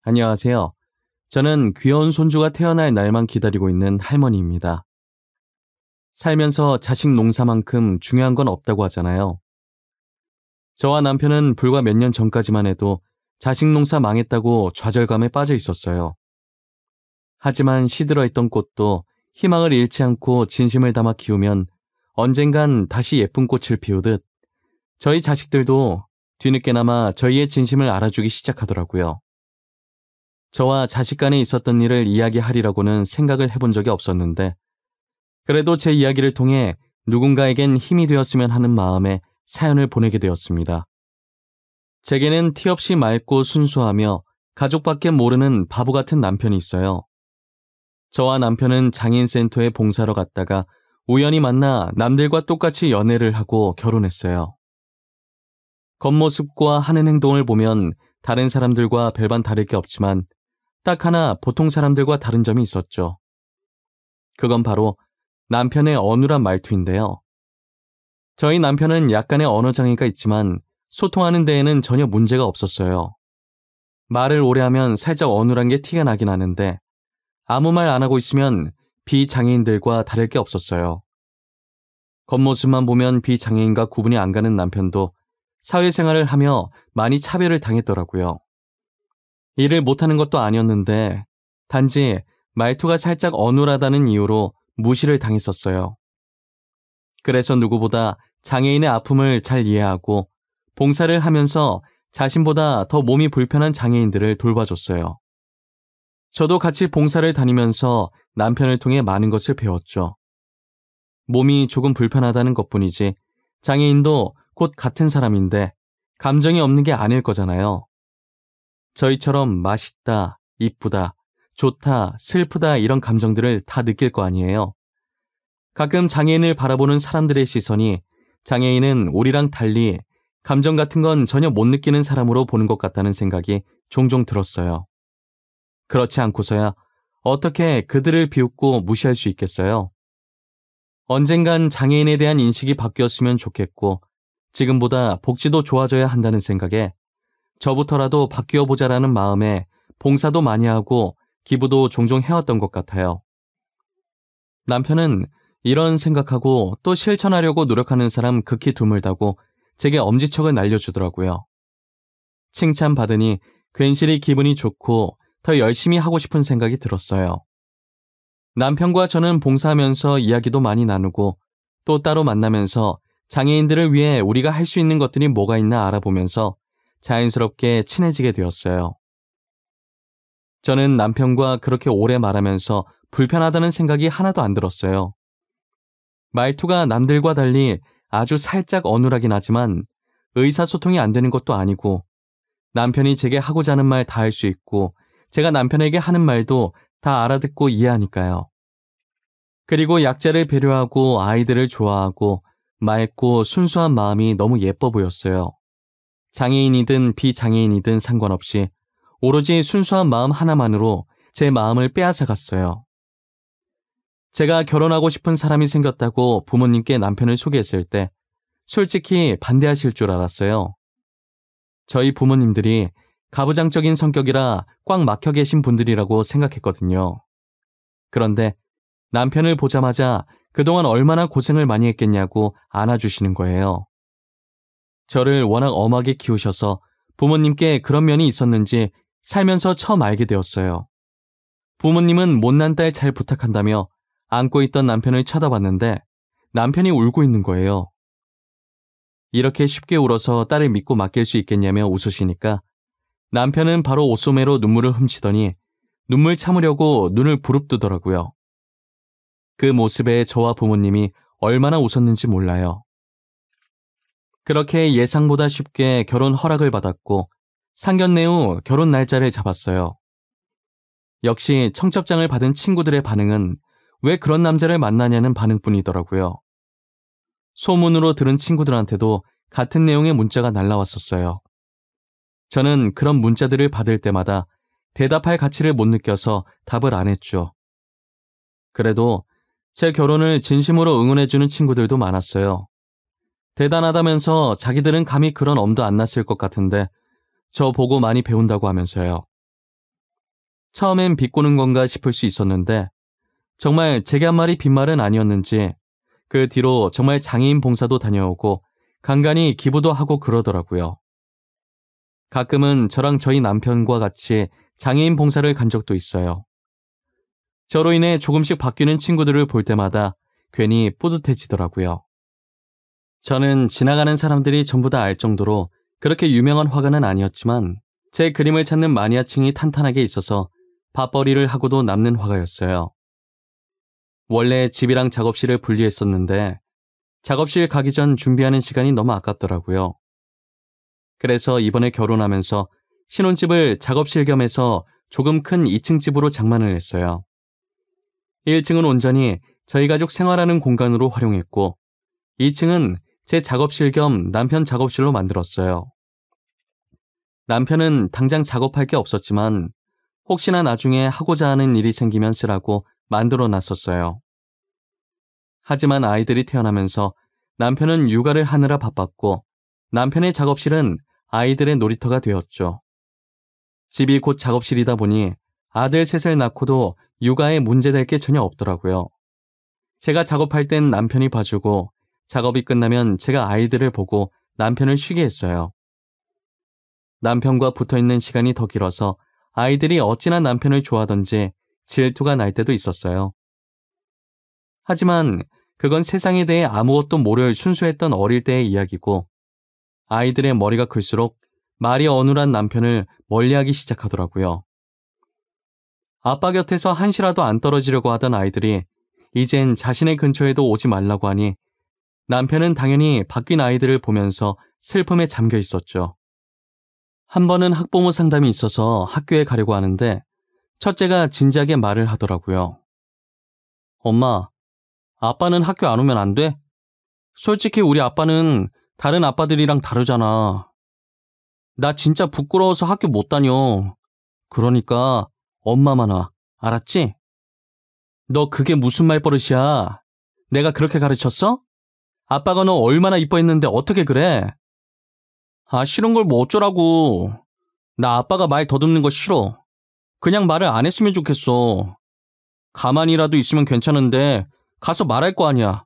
안녕하세요. 저는 귀여운 손주가 태어날 날만 기다리고 있는 할머니입니다. 살면서 자식 농사만큼 중요한 건 없다고 하잖아요. 저와 남편은 불과 몇 년 전까지만 해도 자식 농사 망했다고 좌절감에 빠져 있었어요. 하지만 시들어 있던 꽃도 희망을 잃지 않고 진심을 담아 키우면 언젠간 다시 예쁜 꽃을 피우듯 저희 자식들도 뒤늦게나마 저희의 진심을 알아주기 시작하더라고요. 저와 자식 간에 있었던 일을 이야기하리라고는 생각을 해본 적이 없었는데 그래도 제 이야기를 통해 누군가에겐 힘이 되었으면 하는 마음에 사연을 보내게 되었습니다. 제게는 티 없이 맑고 순수하며 가족밖에 모르는 바보 같은 남편이 있어요. 저와 남편은 장애인센터에 봉사로 갔다가 우연히 만나 남들과 똑같이 연애를 하고 결혼했어요. 겉모습과 하는 행동을 보면 다른 사람들과 별반 다를 게 없지만 딱 하나 보통 사람들과 다른 점이 있었죠. 그건 바로 남편의 어눌한 말투인데요. 저희 남편은 약간의 언어장애가 있지만 소통하는 데에는 전혀 문제가 없었어요. 말을 오래 하면 살짝 어눌한 게 티가 나긴 하는데 아무 말 안 하고 있으면 비장애인들과 다를 게 없었어요. 겉모습만 보면 비장애인과 구분이 안 가는 남편도 사회생활을 하며 많이 차별을 당했더라고요. 일을 못하는 것도 아니었는데 단지 말투가 살짝 어눌하다는 이유로 무시를 당했었어요. 그래서 누구보다 장애인의 아픔을 잘 이해하고 봉사를 하면서 자신보다 더 몸이 불편한 장애인들을 돌봐줬어요. 저도 같이 봉사를 다니면서 남편을 통해 많은 것을 배웠죠. 몸이 조금 불편하다는 것뿐이지 장애인도 곧 같은 사람인데 감정이 없는 게 아닐 거잖아요. 저희처럼 맛있다, 이쁘다, 좋다, 슬프다 이런 감정들을 다 느낄 거 아니에요. 가끔 장애인을 바라보는 사람들의 시선이 장애인은 우리랑 달리 감정 같은 건 전혀 못 느끼는 사람으로 보는 것 같다는 생각이 종종 들었어요. 그렇지 않고서야 어떻게 그들을 비웃고 무시할 수 있겠어요? 언젠간 장애인에 대한 인식이 바뀌었으면 좋겠고 지금보다 복지도 좋아져야 한다는 생각에 저부터라도 바뀌어보자라는 마음에 봉사도 많이 하고 기부도 종종 해왔던 것 같아요. 남편은 이런 생각하고 또 실천하려고 노력하는 사람 극히 드물다고 제게 엄지척을 날려주더라고요. 칭찬받으니 괜시리 기분이 좋고 더 열심히 하고 싶은 생각이 들었어요. 남편과 저는 봉사하면서 이야기도 많이 나누고 또 따로 만나면서 장애인들을 위해 우리가 할 수 있는 것들이 뭐가 있나 알아보면서 자연스럽게 친해지게 되었어요. 저는 남편과 그렇게 오래 말하면서 불편하다는 생각이 하나도 안 들었어요. 말투가 남들과 달리 아주 살짝 어눌하긴 하지만 의사소통이 안 되는 것도 아니고 남편이 제게 하고자 하는 말 다 할 수 있고 제가 남편에게 하는 말도 다 알아듣고 이해하니까요. 그리고 약자를 배려하고 아이들을 좋아하고 맑고 순수한 마음이 너무 예뻐 보였어요. 장애인이든 비장애인이든 상관없이 오로지 순수한 마음 하나만으로 제 마음을 빼앗아갔어요. 제가 결혼하고 싶은 사람이 생겼다고 부모님께 남편을 소개했을 때 솔직히 반대하실 줄 알았어요. 저희 부모님들이 가부장적인 성격이라 꽉 막혀 계신 분들이라고 생각했거든요. 그런데 남편을 보자마자 그동안 얼마나 고생을 많이 했겠냐고 안아주시는 거예요. 저를 워낙 엄하게 키우셔서 부모님께 그런 면이 있었는지 살면서 처음 알게 되었어요. 부모님은 못난 딸 잘 부탁한다며 안고 있던 남편을 쳐다봤는데 남편이 울고 있는 거예요. 이렇게 쉽게 울어서 딸을 믿고 맡길 수 있겠냐며 웃으시니까 남편은 바로 옷소매로 눈물을 훔치더니 눈물 참으려고 눈을 부릅뜨더라고요. 그 모습에 저와 부모님이 얼마나 웃었는지 몰라요. 그렇게 예상보다 쉽게 결혼 허락을 받았고 상견례 후 결혼 날짜를 잡았어요. 역시 청첩장을 받은 친구들의 반응은 왜 그런 남자를 만나냐는 반응뿐이더라고요. 소문으로 들은 친구들한테도 같은 내용의 문자가 날라왔었어요. 저는 그런 문자들을 받을 때마다 대답할 가치를 못 느껴서 답을 안 했죠. 그래도 제 결혼을 진심으로 응원해주는 친구들도 많았어요. 대단하다면서 자기들은 감히 그런 엄도 안 났을 것 같은데 저 보고 많이 배운다고 하면서요. 처음엔 비꼬는 건가 싶을 수 있었는데 정말 제게 한 말이 빈말은 아니었는지 그 뒤로 정말 장애인 봉사도 다녀오고 간간히 기부도 하고 그러더라고요. 가끔은 저랑 저희 남편과 같이 장애인 봉사를 간 적도 있어요. 저로 인해 조금씩 바뀌는 친구들을 볼 때마다 괜히 뿌듯해지더라고요. 저는 지나가는 사람들이 전부 다 알 정도로 그렇게 유명한 화가는 아니었지만 제 그림을 찾는 마니아층이 탄탄하게 있어서 밥벌이를 하고도 남는 화가였어요. 원래 집이랑 작업실을 분리했었는데 작업실 가기 전 준비하는 시간이 너무 아깝더라고요. 그래서 이번에 결혼하면서 신혼집을 작업실 겸 해서 조금 큰 2층 집으로 장만을 했어요. 1층은 온전히 저희 가족 생활하는 공간으로 활용했고 2층은 제 작업실 겸 남편 작업실로 만들었어요. 남편은 당장 작업할 게 없었지만 혹시나 나중에 하고자 하는 일이 생기면 쓰라고 만들어 놨었어요. 하지만 아이들이 태어나면서 남편은 육아를 하느라 바빴고 남편의 작업실은 아이들의 놀이터가 되었죠. 집이 곧 작업실이다 보니 아들 셋을 낳고도 육아에 문제될 게 전혀 없더라고요. 제가 작업할 땐 남편이 봐주고 작업이 끝나면 제가 아이들을 보고 남편을 쉬게 했어요. 남편과 붙어있는 시간이 더 길어서 아이들이 어찌나 남편을 좋아하던지 질투가 날 때도 있었어요. 하지만 그건 세상에 대해 아무것도 모를 순수했던 어릴 때의 이야기고 아이들의 머리가 클수록 말이 어눌한 남편을 멀리하기 시작하더라고요. 아빠 곁에서 한시라도 안 떨어지려고 하던 아이들이 이젠 자신의 근처에도 오지 말라고 하니 남편은 당연히 바뀐 아이들을 보면서 슬픔에 잠겨 있었죠. 한 번은 학부모 상담이 있어서 학교에 가려고 하는데 첫째가 진지하게 말을 하더라고요. 엄마, 아빠는 학교 안 오면 안 돼? 솔직히 우리 아빠는 다른 아빠들이랑 다르잖아. 나 진짜 부끄러워서 학교 못 다녀. 그러니까 엄마만 와. 알았지? 너 그게 무슨 말버릇이야? 내가 그렇게 가르쳤어? 아빠가 너 얼마나 이뻐했는데 어떻게 그래? 아, 싫은 걸 뭐 어쩌라고. 나 아빠가 말 더듬는 거 싫어. 그냥 말을 안 했으면 좋겠어. 가만히라도 있으면 괜찮은데 가서 말할 거 아니야.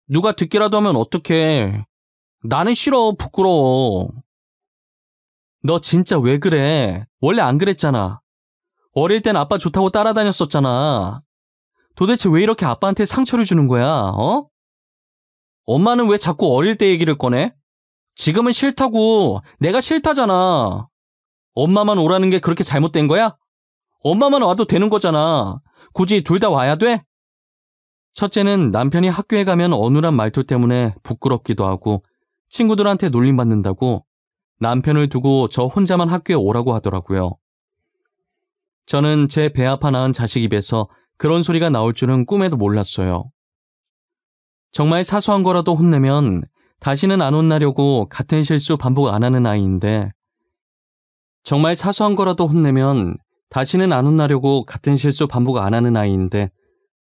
누가 듣기라도 하면 어떡해. 나는 싫어. 부끄러워. 너 진짜 왜 그래? 원래 안 그랬잖아. 어릴 땐 아빠 좋다고 따라다녔었잖아. 도대체 왜 이렇게 아빠한테 상처를 주는 거야? 어? 엄마는 왜 자꾸 어릴 때 얘기를 꺼내? 지금은 싫다고. 내가 싫다잖아. 엄마만 오라는 게 그렇게 잘못된 거야? 엄마만 와도 되는 거잖아. 굳이 둘 다 와야 돼? 첫째는 남편이 학교에 가면 어눌한 말투 때문에 부끄럽기도 하고 친구들한테 놀림받는다고 남편을 두고 저 혼자만 학교에 오라고 하더라고요. 저는 제 배 아파 낳은 자식 입에서 그런 소리가 나올 줄은 꿈에도 몰랐어요. 정말 사소한 거라도 혼내면 다시는 안 혼나려고 같은 실수 반복 안 하는 아이인데 정말 사소한 거라도 혼내면 다시는 안 혼나려고 같은 실수 반복 안 하는 아이인데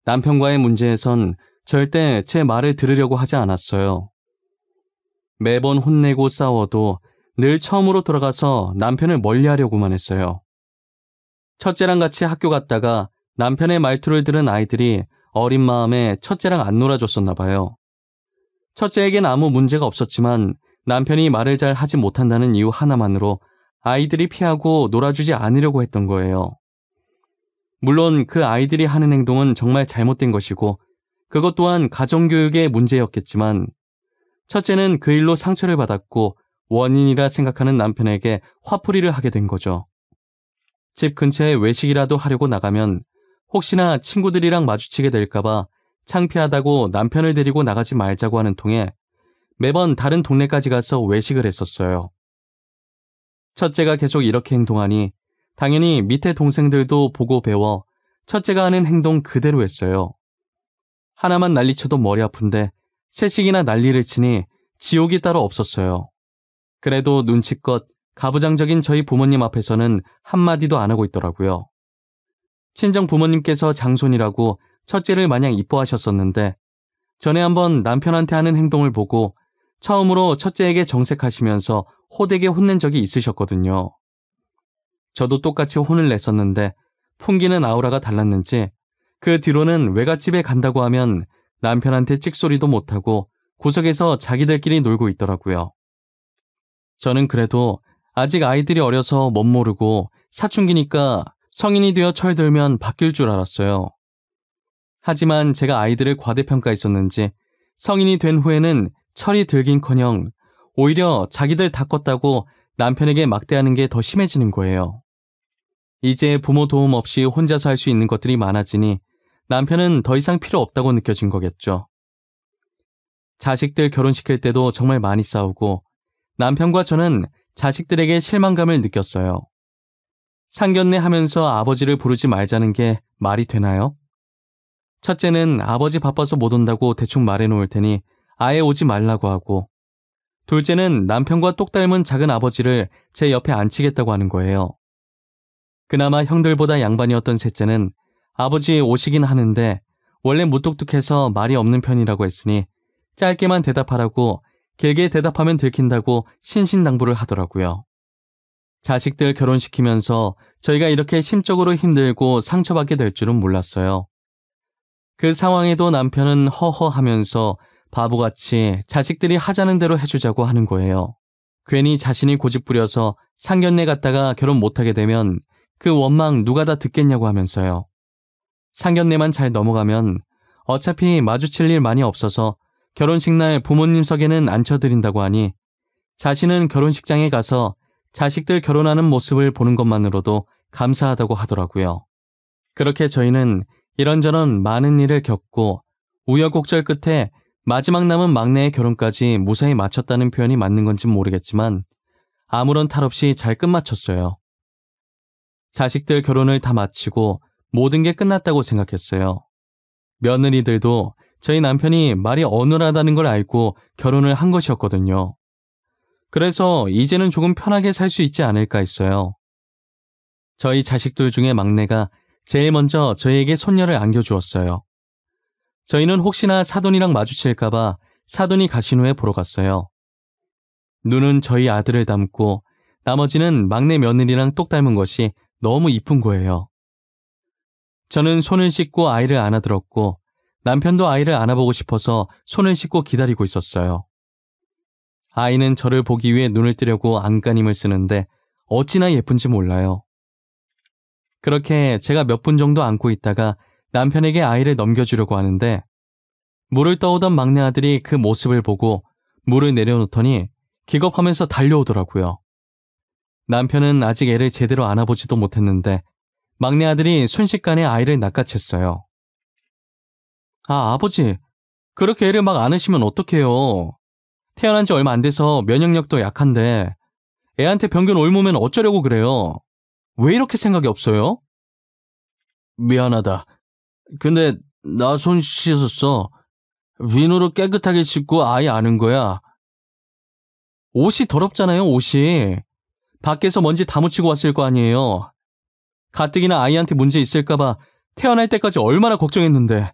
남편과의 문제에선 절대 제 말을 들으려고 하지 않았어요. 매번 혼내고 싸워도 늘 처음으로 돌아가서 남편을 멀리하려고만 했어요. 첫째랑 같이 학교 갔다가 남편의 말투를 들은 아이들이 어린 마음에 첫째랑 안 놀아줬었나 봐요. 첫째에겐 아무 문제가 없었지만 남편이 말을 잘 하지 못한다는 이유 하나만으로 아이들이 피하고 놀아주지 않으려고 했던 거예요. 물론 그 아이들이 하는 행동은 정말 잘못된 것이고 그것 또한 가정교육의 문제였겠지만 첫째는 그 일로 상처를 받았고 원인이라 생각하는 남편에게 화풀이를 하게 된 거죠. 집 근처에 외식이라도 하려고 나가면 혹시나 친구들이랑 마주치게 될까봐 창피하다고 남편을 데리고 나가지 말자고 하는 통에 매번 다른 동네까지 가서 외식을 했었어요. 첫째가 계속 이렇게 행동하니 당연히 밑에 동생들도 보고 배워 첫째가 하는 행동 그대로 했어요. 하나만 난리쳐도 머리 아픈데 셋씩이나 난리를 치니 지옥이 따로 없었어요. 그래도 눈치껏 가부장적인 저희 부모님 앞에서는 한마디도 안 하고 있더라고요. 친정 부모님께서 장손이라고 첫째를 마냥 이뻐하셨었는데 전에 한번 남편한테 하는 행동을 보고 처음으로 첫째에게 정색하시면서 호되게 혼낸 적이 있으셨거든요. 저도 똑같이 혼을 냈었는데 풍기는 아우라가 달랐는지 그 뒤로는 외갓집에 간다고 하면 남편한테 찍소리도 못하고 구석에서 자기들끼리 놀고 있더라고요. 저는 그래도 아직 아이들이 어려서 못 모르고 사춘기니까 성인이 되어 철들면 바뀔 줄 알았어요. 하지만 제가 아이들을 과대평가했었는지 성인이 된 후에는 철이 들긴커녕 오히려 자기들 다 컸다고 남편에게 막대하는 게 더 심해지는 거예요. 이제 부모 도움 없이 혼자서 할 수 있는 것들이 많아지니 남편은 더 이상 필요 없다고 느껴진 거겠죠. 자식들 결혼시킬 때도 정말 많이 싸우고 남편과 저는 자식들에게 실망감을 느꼈어요. 상견례 하면서 아버지를 부르지 말자는 게 말이 되나요? 첫째는 아버지 바빠서 못 온다고 대충 말해놓을 테니 아예 오지 말라고 하고, 둘째는 남편과 똑 닮은 작은 아버지를 제 옆에 앉히겠다고 하는 거예요. 그나마 형들보다 양반이었던 셋째는 아버지 오시긴 하는데 원래 무뚝뚝해서 말이 없는 편이라고 했으니 짧게만 대답하라고, 길게 대답하면 들킨다고 신신당부를 하더라고요. 자식들 결혼시키면서 저희가 이렇게 심적으로 힘들고 상처받게 될 줄은 몰랐어요. 그 상황에도 남편은 허허하면서 바보같이 자식들이 하자는 대로 해주자고 하는 거예요. 괜히 자신이 고집 부려서 상견례 갔다가 결혼 못하게 되면 그 원망 누가 다 듣겠냐고 하면서요. 상견례만 잘 넘어가면 어차피 마주칠 일 많이 없어서 결혼식 날 부모님 석에는 앉혀드린다고 하니 자신은 결혼식장에 가서 자식들 결혼하는 모습을 보는 것만으로도 감사하다고 하더라고요. 그렇게 저희는 이런저런 많은 일을 겪고 우여곡절 끝에 마지막 남은 막내의 결혼까지 무사히 마쳤다는 표현이 맞는 건진 모르겠지만 아무런 탈 없이 잘 끝마쳤어요. 자식들 결혼을 다 마치고 모든 게 끝났다고 생각했어요. 며느리들도 저희 남편이 말이 어눌하다는 걸 알고 결혼을 한 것이었거든요. 그래서 이제는 조금 편하게 살 수 있지 않을까 했어요. 저희 자식들 중에 막내가 제일 먼저 저희에게 손녀를 안겨주었어요. 저희는 혹시나 사돈이랑 마주칠까봐 사돈이 가신 후에 보러 갔어요. 눈은 저희 아들을 닮고 나머지는 막내 며느리랑 똑 닮은 것이 너무 이쁜 거예요. 저는 손을 씻고 아이를 안아들었고 남편도 아이를 안아보고 싶어서 손을 씻고 기다리고 있었어요. 아이는 저를 보기 위해 눈을 뜨려고 안간힘을 쓰는데 어찌나 예쁜지 몰라요. 그렇게 제가 몇 분 정도 안고 있다가 남편에게 아이를 넘겨주려고 하는데 물을 떠오던 막내 아들이 그 모습을 보고 물을 내려놓더니 기겁하면서 달려오더라고요. 남편은 아직 애를 제대로 안아보지도 못했는데 막내 아들이 순식간에 아이를 낚아챘어요. 아, 아버지, 그렇게 애를 막 안으시면 어떡해요. 태어난 지 얼마 안 돼서 면역력도 약한데 애한테 병균 옮으면 어쩌려고 그래요. 왜 이렇게 생각이 없어요? 미안하다. 근데 나 손 씻었어. 비누로 깨끗하게 씻고 아이 안은 거야. 옷이 더럽잖아요, 옷이. 밖에서 먼지 다 묻히고 왔을 거 아니에요. 가뜩이나 아이한테 문제 있을까봐 태어날 때까지 얼마나 걱정했는데.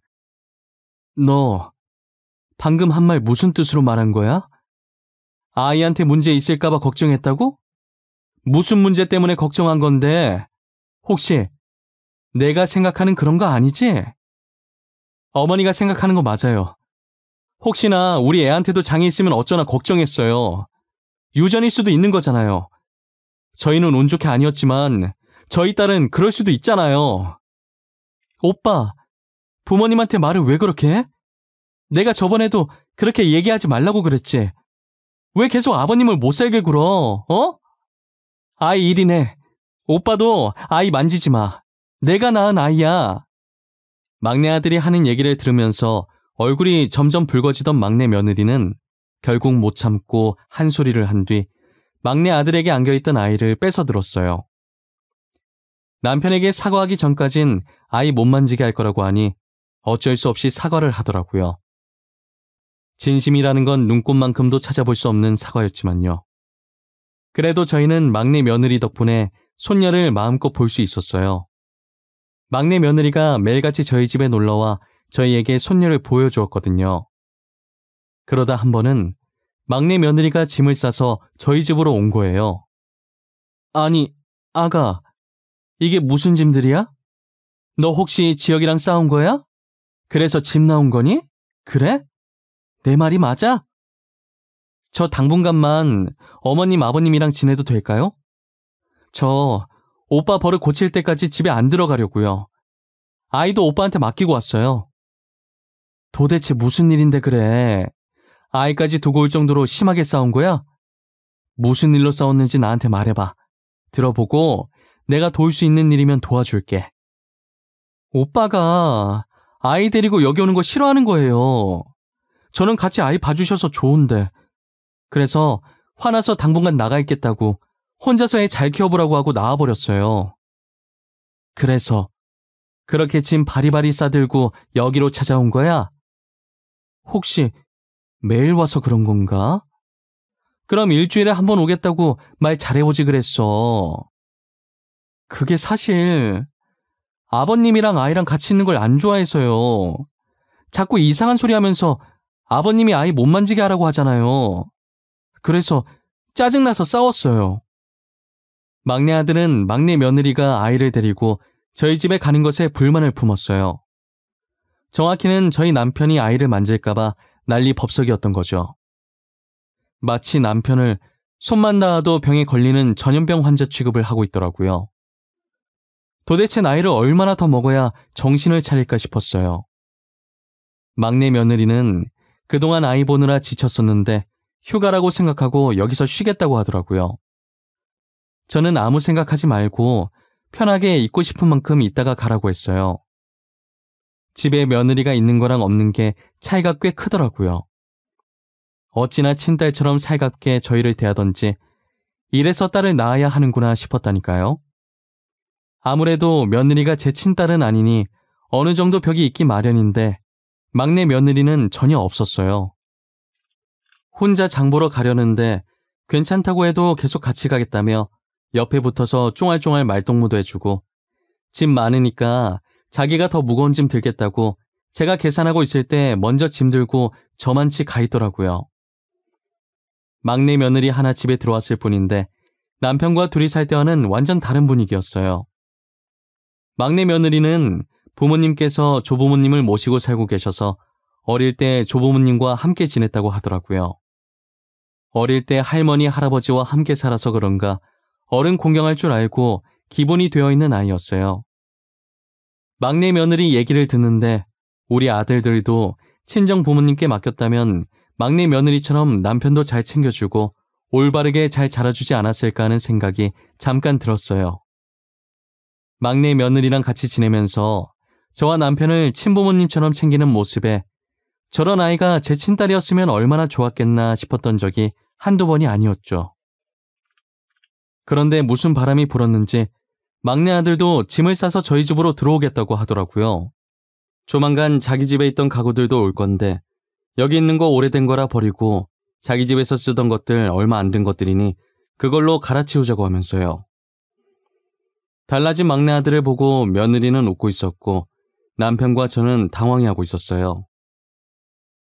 너 방금 한 말 무슨 뜻으로 말한 거야? 아이한테 문제 있을까봐 걱정했다고? 무슨 문제 때문에 걱정한 건데? 혹시 내가 생각하는 그런 거 아니지? 어머니가 생각하는 거 맞아요. 혹시나 우리 애한테도 장이 있으면 어쩌나 걱정했어요. 유전일 수도 있는 거잖아요. 저희는 운 좋게 아니었지만 저희 딸은 그럴 수도 있잖아요. 오빠, 부모님한테 말을 왜 그렇게 해? 내가 저번에도 그렇게 얘기하지 말라고 그랬지. 왜 계속 아버님을 못 살게 굴어, 어? 아이 일이네. 오빠도 아이 만지지 마. 내가 낳은 아이야. 막내 아들이 하는 얘기를 들으면서 얼굴이 점점 붉어지던 막내 며느리는 결국 못 참고 한 소리를 한 뒤 막내 아들에게 안겨있던 아이를 뺏어 들었어요. 남편에게 사과하기 전까진 아이 못 만지게 할 거라고 하니 어쩔 수 없이 사과를 하더라고요. 진심이라는 건 눈꽃만큼도 찾아볼 수 없는 사과였지만요. 그래도 저희는 막내 며느리 덕분에 손녀를 마음껏 볼 수 있었어요. 막내 며느리가 매일같이 저희 집에 놀러와 저희에게 손녀를 보여주었거든요. 그러다 한 번은 막내 며느리가 짐을 싸서 저희 집으로 온 거예요. 아니, 아가, 이게 무슨 짐들이야? 너 혹시 지혁이랑 싸운 거야? 그래서 집 나온 거니? 그래? 내 말이 맞아? 저 당분간만 어머님, 아버님이랑 지내도 될까요? 저 오빠 버릇 고칠 때까지 집에 안 들어가려고요. 아이도 오빠한테 맡기고 왔어요. 도대체 무슨 일인데 그래? 아이까지 두고 올 정도로 심하게 싸운 거야? 무슨 일로 싸웠는지 나한테 말해봐. 들어보고 내가 도울 수 있는 일이면 도와줄게. 오빠가 아이 데리고 여기 오는 거 싫어하는 거예요. 저는 같이 아이 봐주셔서 좋은데. 그래서 화나서 당분간 나가 있겠다고 혼자서 애 잘 키워보라고 하고 나와버렸어요. 그래서 그렇게 짐 바리바리 싸들고 여기로 찾아온 거야? 혹시 매일 와서 그런 건가? 그럼 일주일에 한 번 오겠다고 말 잘해보지 그랬어. 그게 사실 아버님이랑 아이랑 같이 있는 걸 안 좋아해서요. 자꾸 이상한 소리 하면서 아버님이 아이 못 만지게 하라고 하잖아요. 그래서 짜증나서 싸웠어요. 막내 아들은 막내 며느리가 아이를 데리고 저희 집에 가는 것에 불만을 품었어요. 정확히는 저희 남편이 아이를 만질까봐 난리 법석이었던 거죠. 마치 남편을 손만 닿아도 병에 걸리는 전염병 환자 취급을 하고 있더라고요. 도대체 나이를 얼마나 더 먹어야 정신을 차릴까 싶었어요. 막내 며느리는 그동안 아이 보느라 지쳤었는데 휴가라고 생각하고 여기서 쉬겠다고 하더라고요. 저는 아무 생각하지 말고 편하게 있고 싶은 만큼 있다가 가라고 했어요. 집에 며느리가 있는 거랑 없는 게 차이가 꽤 크더라고요. 어찌나 친딸처럼 살갑게 저희를 대하던지 이래서 딸을 낳아야 하는구나 싶었다니까요. 아무래도 며느리가 제 친딸은 아니니 어느 정도 벽이 있기 마련인데 막내 며느리는 전혀 없었어요. 혼자 장 보러 가려는데 괜찮다고 해도 계속 같이 가겠다며 옆에 붙어서 쫑알쫑알 말동무도 해주고 짐 많으니까 자기가 더 무거운 짐 들겠다고 제가 계산하고 있을 때 먼저 짐 들고 저만치 가 있더라고요. 막내 며느리 하나 집에 들어왔을 뿐인데 남편과 둘이 살 때와는 완전 다른 분위기였어요. 막내 며느리는 부모님께서 조부모님을 모시고 살고 계셔서 어릴 때 조부모님과 함께 지냈다고 하더라고요. 어릴 때 할머니, 할아버지와 함께 살아서 그런가 어른 공경할 줄 알고 기본이 되어 있는 아이였어요. 막내 며느리 얘기를 듣는데 우리 아들들도 친정 부모님께 맡겼다면 막내 며느리처럼 남편도 잘 챙겨주고 올바르게 잘 자라주지 않았을까 하는 생각이 잠깐 들었어요. 막내 며느리랑 같이 지내면서 저와 남편을 친부모님처럼 챙기는 모습에 저런 아이가 제 친딸이었으면 얼마나 좋았겠나 싶었던 적이 한두 번이 아니었죠. 그런데 무슨 바람이 불었는지 막내 아들도 짐을 싸서 저희 집으로 들어오겠다고 하더라고요. 조만간 자기 집에 있던 가구들도 올 건데 여기 있는 거 오래된 거라 버리고 자기 집에서 쓰던 것들 얼마 안 된 것들이니 그걸로 갈아치우자고 하면서요. 달라진 막내 아들을 보고 며느리는 웃고 있었고 남편과 저는 당황해하고 있었어요.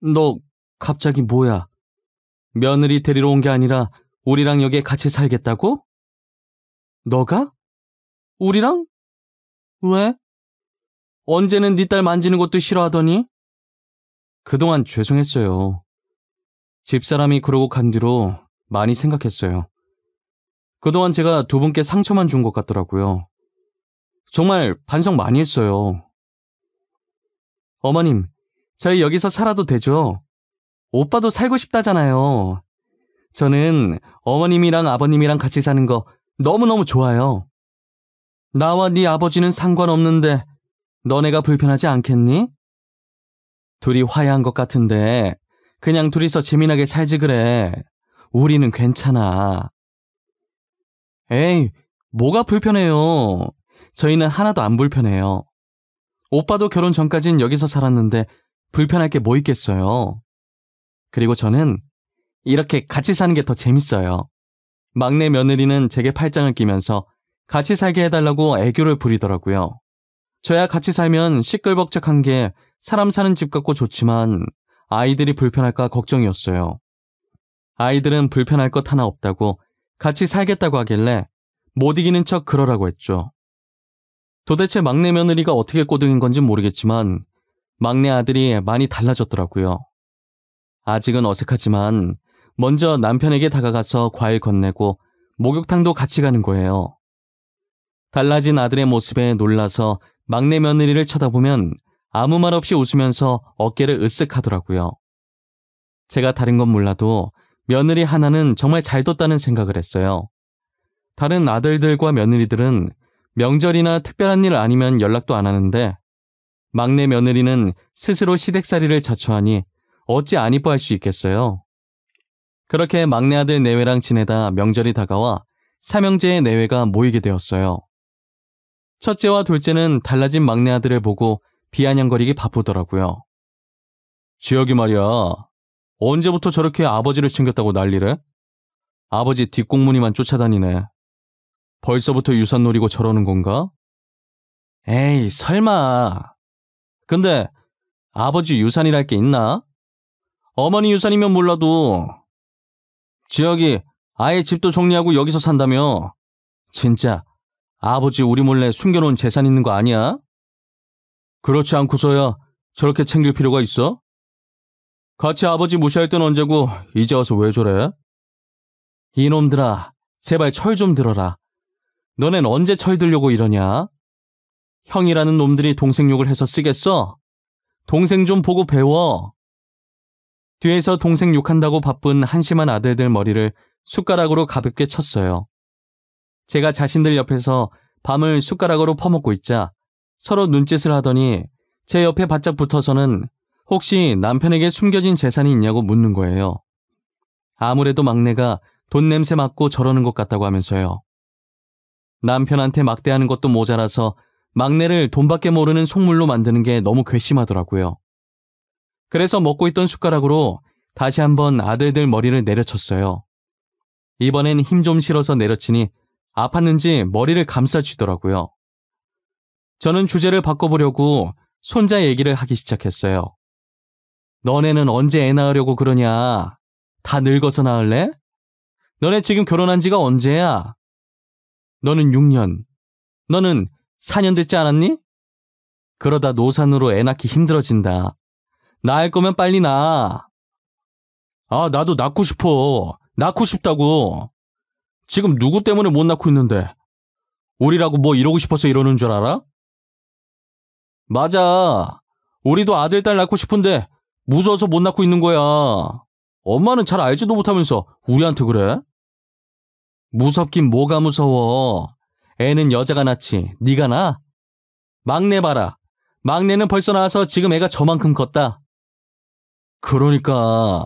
너 갑자기 뭐야? 며느리 데리러 온 게 아니라 우리랑 여기에 같이 살겠다고? 너가? 우리랑? 왜? 언제는 네 딸 만지는 것도 싫어하더니? 그동안 죄송했어요. 집사람이 그러고 간 뒤로 많이 생각했어요. 그동안 제가 두 분께 상처만 준 것 같더라고요. 정말 반성 많이 했어요. 어머님, 저희 여기서 살아도 되죠? 오빠도 살고 싶다잖아요. 저는 어머님이랑 아버님이랑 같이 사는 거 너무너무 좋아요. 나와 네 아버지는 상관없는데 너네가 불편하지 않겠니? 둘이 화해한 것 같은데 그냥 둘이서 재미나게 살지 그래. 우리는 괜찮아. 에이, 뭐가 불편해요. 저희는 하나도 안 불편해요. 오빠도 결혼 전까진 여기서 살았는데 불편할 게 뭐 있겠어요. 그리고 저는 이렇게 같이 사는 게 더 재밌어요. 막내 며느리는 제게 팔짱을 끼면서 같이 살게 해달라고 애교를 부리더라고요. 저야 같이 살면 시끌벅적한 게 사람 사는 집 같고 좋지만 아이들이 불편할까 걱정이었어요. 아이들은 불편할 것 하나 없다고 같이 살겠다고 하길래 못 이기는 척 그러라고 했죠. 도대체 막내 며느리가 어떻게 꼬등인 건지 모르겠지만 막내 아들이 많이 달라졌더라고요. 아직은 어색하지만 먼저 남편에게 다가가서 과일 건네고 목욕탕도 같이 가는 거예요. 달라진 아들의 모습에 놀라서 막내 며느리를 쳐다보면 아무 말 없이 웃으면서 어깨를 으쓱 하더라고요. 제가 다른 건 몰라도 며느리 하나는 정말 잘 뒀다는 생각을 했어요. 다른 아들들과 며느리들은 명절이나 특별한 일 아니면 연락도 안 하는데 막내 며느리는 스스로 시댁살이를 자처하니 어찌 안 이뻐할 수 있겠어요. 그렇게 막내 아들 내외랑 지내다 명절이 다가와 삼형제의 내외가 모이게 되었어요. 첫째와 둘째는 달라진 막내 아들을 보고 비아냥거리기 바쁘더라고요. 지혁이 말이야. 언제부터 저렇게 아버지를 챙겼다고 난리래? 아버지 뒷공무니만 쫓아다니네. 벌써부터 유산 노리고 저러는 건가? 에이, 설마. 근데 아버지 유산이랄 게 있나? 어머니 유산이면 몰라도 지혁이 아예 집도 정리하고 여기서 산다며. 진짜 아버지 우리 몰래 숨겨놓은 재산 있는 거 아니야? 그렇지 않고서야 저렇게 챙길 필요가 있어? 같이 아버지 무시할 땐 언제고 이제 와서 왜 저래? 이놈들아, 제발 철 좀 들어라. 너넨 언제 철 들려고 이러냐? 형이라는 놈들이 동생 욕을 해서 쓰겠어? 동생 좀 보고 배워. 뒤에서 동생 욕한다고 바쁜 한심한 아들들 머리를 숟가락으로 가볍게 쳤어요. 제가 자신들 옆에서 밤을 숟가락으로 퍼먹고 있자 서로 눈짓을 하더니 제 옆에 바짝 붙어서는 혹시 남편에게 숨겨진 재산이 있냐고 묻는 거예요. 아무래도 막내가 돈 냄새 맡고 저러는 것 같다고 하면서요. 남편한테 막대하는 것도 모자라서 막내를 돈밖에 모르는 속물로 만드는 게 너무 괘씸하더라고요. 그래서 먹고 있던 숟가락으로 다시 한번 아들들 머리를 내려쳤어요. 이번엔 힘 좀 실어서 내려치니 아팠는지 머리를 감싸주더라고요. 저는 주제를 바꿔보려고 손자 얘기를 하기 시작했어요. 너네는 언제 애 낳으려고 그러냐? 다 늙어서 낳을래? 너네 지금 결혼한 지가 언제야? 너는 6년, 너는 4년 됐지 않았니? 그러다 노산으로 애 낳기 힘들어진다. 낳을 거면 빨리 낳아. 아, 나도 낳고 싶어. 낳고 싶다고. 지금 누구 때문에 못 낳고 있는데. 우리라고 뭐 이러고 싶어서 이러는 줄 알아? 맞아. 우리도 아들, 딸 낳고 싶은데 무서워서 못 낳고 있는 거야. 엄마는 잘 알지도 못하면서 우리한테 그래? 무섭긴 뭐가 무서워. 애는 여자가 낳지. 네가 낳아? 막내 봐라. 막내는 벌써 낳아서 지금 애가 저만큼 컸다. 그러니까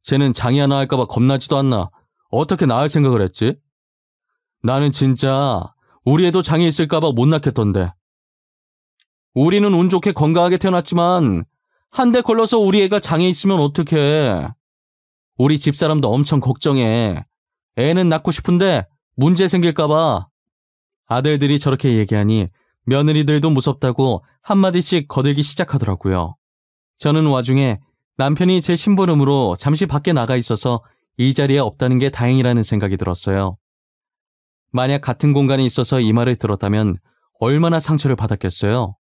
쟤는 장애 하나 할까봐 겁나지도 않나. 어떻게 낳을 생각을 했지? 나는 진짜 우리 애도 장애 있을까봐 못 낳겠던데. 우리는 운 좋게 건강하게 태어났지만 한 대 걸러서 우리 애가 장애 있으면 어떡해. 우리 집사람도 엄청 걱정해. 애는 낳고 싶은데 문제 생길까봐. 아들들이 저렇게 얘기하니 며느리들도 무섭다고 한마디씩 거들기 시작하더라고요. 저는 와중에 남편이 제 심부름으로 잠시 밖에 나가 있어서 이 자리에 없다는 게 다행이라는 생각이 들었어요. 만약 같은 공간에 있어서 이 말을 들었다면 얼마나 상처를 받았겠어요.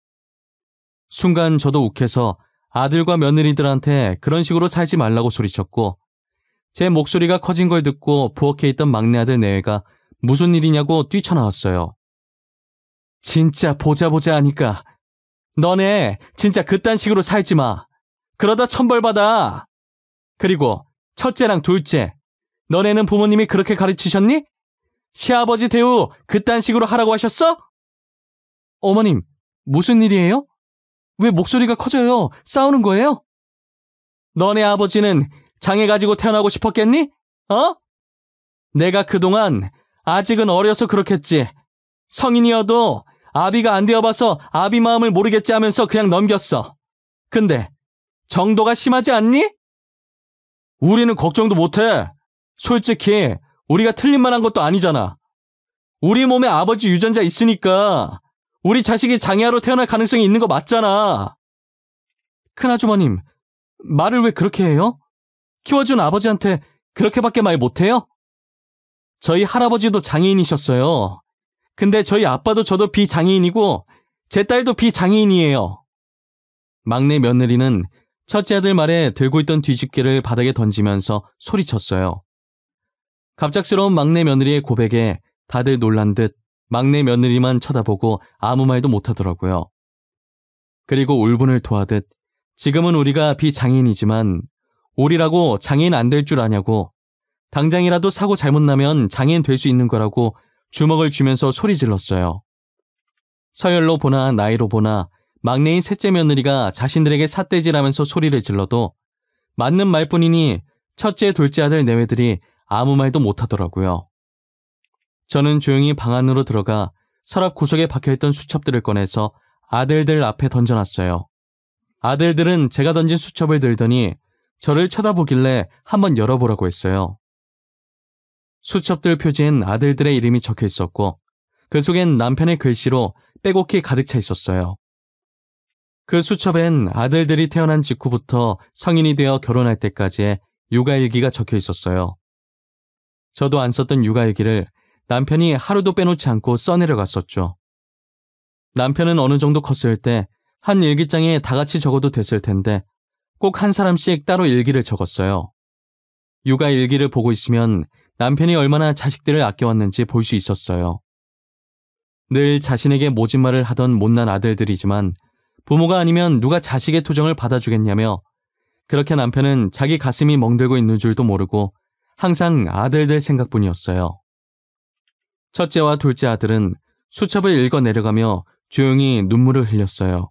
순간 저도 욱해서 아들과 며느리들한테 그런 식으로 살지 말라고 소리쳤고 제 목소리가 커진 걸 듣고 부엌에 있던 막내 아들 내외가 무슨 일이냐고 뛰쳐나왔어요. 진짜 보자 하니까 너네 진짜 그딴 식으로 살지 마. 그러다 천벌받아. 그리고 첫째랑 둘째, 너네는 부모님이 그렇게 가르치셨니? 시아버지 대우 그딴 식으로 하라고 하셨어? 어머님, 무슨 일이에요? 왜 목소리가 커져요? 싸우는 거예요? 너네 아버지는 장애 가지고 태어나고 싶었겠니? 어? 내가 그동안 아직은 어려서 그렇겠지. 성인이어도 아비가 안 되어봐서 아비 마음을 모르겠지 하면서 그냥 넘겼어. 근데 정도가 심하지 않니? 우리는 걱정도 못해. 솔직히 우리가 틀린 말 한 것도 아니잖아. 우리 몸에 아버지 유전자 있으니까 우리 자식이 장애아로 태어날 가능성이 있는 거 맞잖아. 큰아주머님, 말을 왜 그렇게 해요? 키워준 아버지한테 그렇게밖에 말 못해요? 저희 할아버지도 장애인이셨어요. 근데 저희 아빠도 저도 비장애인이고 제 딸도 비장애인이에요. 막내 며느리는 첫째 아들 말에 들고 있던 뒤집개를 바닥에 던지면서 소리쳤어요. 갑작스러운 막내 며느리의 고백에 다들 놀란 듯 막내 며느리만 쳐다보고 아무 말도 못하더라고요. 그리고 울분을 토하듯 지금은 우리가 비장애인이지만 우리라고 장애인 안 될 줄 아냐고, 당장이라도 사고 잘못 나면 장애인 될 수 있는 거라고 주먹을 쥐면서 소리 질렀어요. 서열로 보나 나이로 보나 막내인 셋째 며느리가 자신들에게 삿대질하면서 소리를 질러도 맞는 말뿐이니 첫째, 둘째 아들 내외들이 아무 말도 못하더라고요. 저는 조용히 방 안으로 들어가 서랍 구석에 박혀있던 수첩들을 꺼내서 아들들 앞에 던져놨어요. 아들들은 제가 던진 수첩을 들더니 저를 쳐다보길래 한번 열어보라고 했어요. 수첩들 표지엔 아들들의 이름이 적혀 있었고 그 속엔 남편의 글씨로 빼곡히 가득 차 있었어요. 그 수첩엔 아들들이 태어난 직후부터 성인이 되어 결혼할 때까지의 육아일기가 적혀 있었어요. 저도 안 썼던 육아일기를 남편이 하루도 빼놓지 않고 써내려갔었죠. 남편은 어느 정도 컸을 때 한 일기장에 다 같이 적어도 됐을 텐데 꼭 한 사람씩 따로 일기를 적었어요. 육아일기를 보고 있으면 남편이 얼마나 자식들을 아껴왔는지 볼 수 있었어요. 늘 자신에게 모진 말을 하던 못난 아들들이지만 부모가 아니면 누가 자식의 투정을 받아주겠냐며 그렇게 남편은 자기 가슴이 멍들고 있는 줄도 모르고 항상 아들들 생각뿐이었어요. 첫째와 둘째 아들은 수첩을 읽어 내려가며 조용히 눈물을 흘렸어요.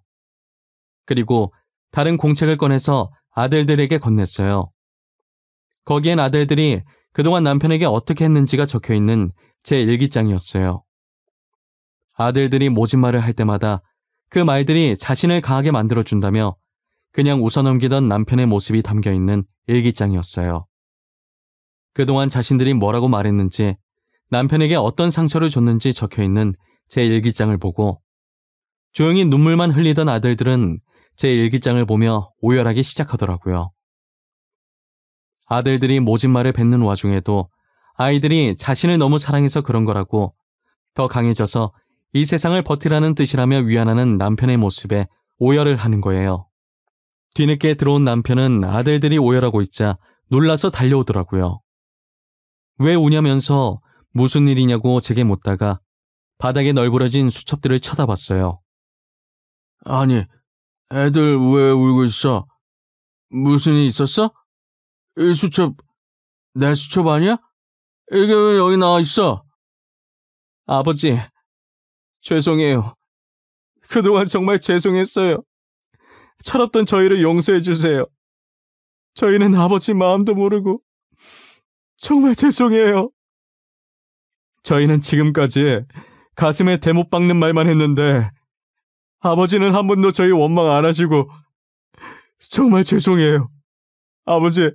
그리고 다른 공책을 꺼내서 아들들에게 건넸어요. 거기엔 아들들이 그동안 남편에게 어떻게 했는지가 적혀있는 제 일기장이었어요. 아들들이 모진 말을 할 때마다 그 말들이 자신을 강하게 만들어준다며 그냥 웃어넘기던 남편의 모습이 담겨있는 일기장이었어요. 그동안 자신들이 뭐라고 말했는지, 남편에게 어떤 상처를 줬는지 적혀있는 제 일기장을 보고 조용히 눈물만 흘리던 아들들은 제 일기장을 보며 오열하기 시작하더라고요. 아들들이 모진 말을 뱉는 와중에도 아이들이 자신을 너무 사랑해서 그런 거라고 더 강해져서 이 세상을 버티라는 뜻이라며 위안하는 남편의 모습에 오열을 하는 거예요. 뒤늦게 들어온 남편은 아들들이 오열하고 있자 놀라서 달려오더라고요. 왜 우냐면서 무슨 일이냐고 제게 묻다가 바닥에 널브러진 수첩들을 쳐다봤어요. 아니, 애들 왜 울고 있어? 무슨 일 있었어? 이 수첩, 내 수첩 아니야? 이게 왜 여기 나와 있어? 아버지, 죄송해요. 그동안 정말 죄송했어요. 철없던 저희를 용서해 주세요. 저희는 아버지 마음도 모르고 정말 죄송해요. 저희는 지금까지 가슴에 대못 박는 말만 했는데 아버지는 한 번도 저희 원망 안 하시고 정말 죄송해요. 아버지,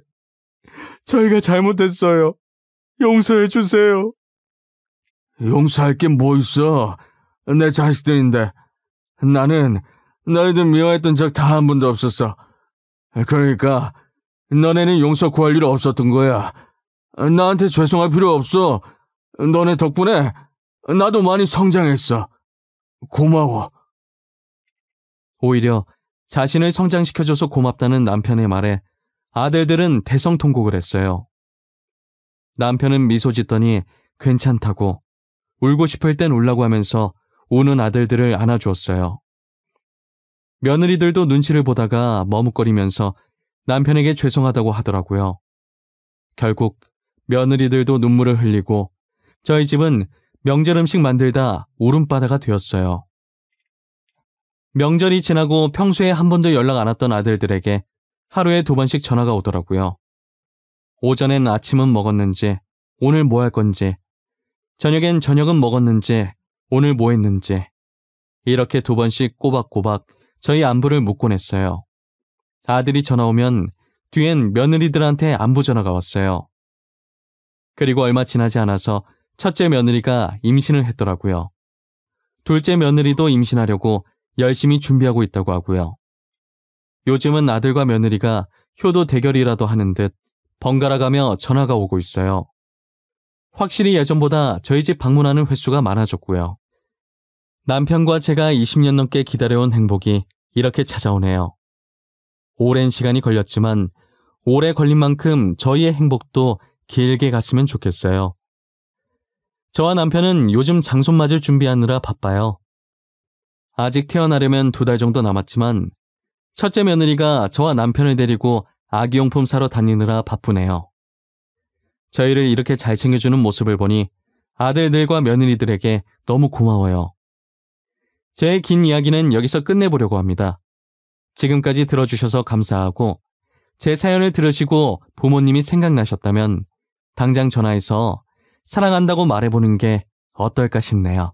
저희가 잘못했어요. 용서해 주세요. 용서할 게 뭐 있어? 내 자식들인데. 나는 너희들 미워했던 적 단 한 번도 없었어. 그러니까 너네는 용서 구할 일 없었던 거야. 나한테 죄송할 필요 없어. 너네 덕분에 나도 많이 성장했어. 고마워. 오히려 자신을 성장시켜줘서 고맙다는 남편의 말에 아들들은 대성통곡을 했어요. 남편은 미소 짓더니 괜찮다고, 울고 싶을 땐 울라고 하면서 우는 아들들을 안아주었어요. 며느리들도 눈치를 보다가 머뭇거리면서 남편에게 죄송하다고 하더라고요. 결국 며느리들도 눈물을 흘리고 저희 집은 명절 음식 만들다 울음바다가 되었어요. 명절이 지나고 평소에 한 번도 연락 안 왔던 아들들에게 하루에 2번씩 전화가 오더라고요. 오전엔 아침은 먹었는지, 오늘 뭐 할 건지, 저녁엔 저녁은 먹었는지, 오늘 뭐 했는지, 이렇게 2번씩 꼬박꼬박 저희 안부를 묻곤 했어요. 아들이 전화 오면 뒤엔 며느리들한테 안부 전화가 왔어요. 그리고 얼마 지나지 않아서 첫째 며느리가 임신을 했더라고요. 둘째 며느리도 임신하려고 열심히 준비하고 있다고 하고요. 요즘은 아들과 며느리가 효도 대결이라도 하는 듯 번갈아 가며 전화가 오고 있어요. 확실히 예전보다 저희 집 방문하는 횟수가 많아졌고요. 남편과 제가 20년 넘게 기다려온 행복이 이렇게 찾아오네요. 오랜 시간이 걸렸지만 오래 걸린 만큼 저희의 행복도 길게 갔으면 좋겠어요. 저와 남편은 요즘 장손 맞을 준비하느라 바빠요. 아직 태어나려면 2달 정도 남았지만 첫째 며느리가 저와 남편을 데리고 아기용품 사러 다니느라 바쁘네요. 저희를 이렇게 잘 챙겨주는 모습을 보니 아들들과 며느리들에게 너무 고마워요. 제 긴 이야기는 여기서 끝내보려고 합니다. 지금까지 들어주셔서 감사하고 제 사연을 들으시고 부모님이 생각나셨다면 당장 전화해서 사랑한다고 말해보는 게 어떨까 싶네요.